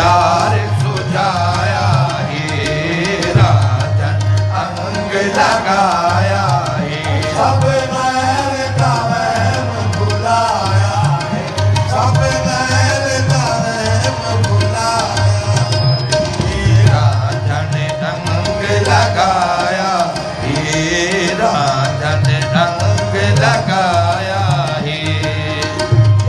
यार सुझाया हे राजन अंग लगाया हे सब नैन का वहम भुलाया है सब नैन का वहम भुलाया हे राजन अंग लगाया हे राजन अंग लगाया हे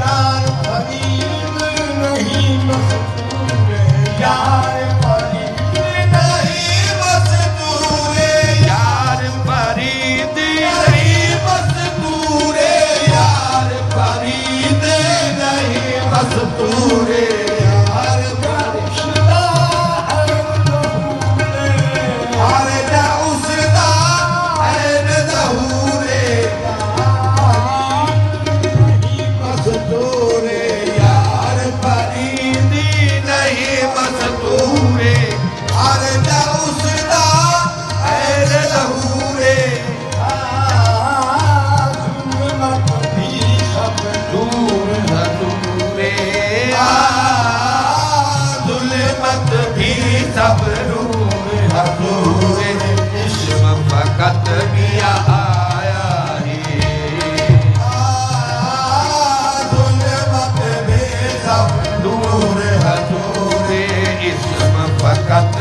यार फरीद नहीं मस्तूरे यार फरीद नहीं मस्तूरे यार फरीद नहीं मस्तूरे यार फरीद नहीं मस्तूरे यार फरिश्ता है ज़हूरे हर जा उसदा है ज़हूरे नहीं मस्तूरे यार फरीद नहीं मस्तूरे हर जा उसदा है ज़हूरे जुल्मत भी सब दूर दूरे जुल्मत भी सब दूर दूरे इश्म फकत मिया आया है जुल्मत भी सब दूर दूर इश्म फकत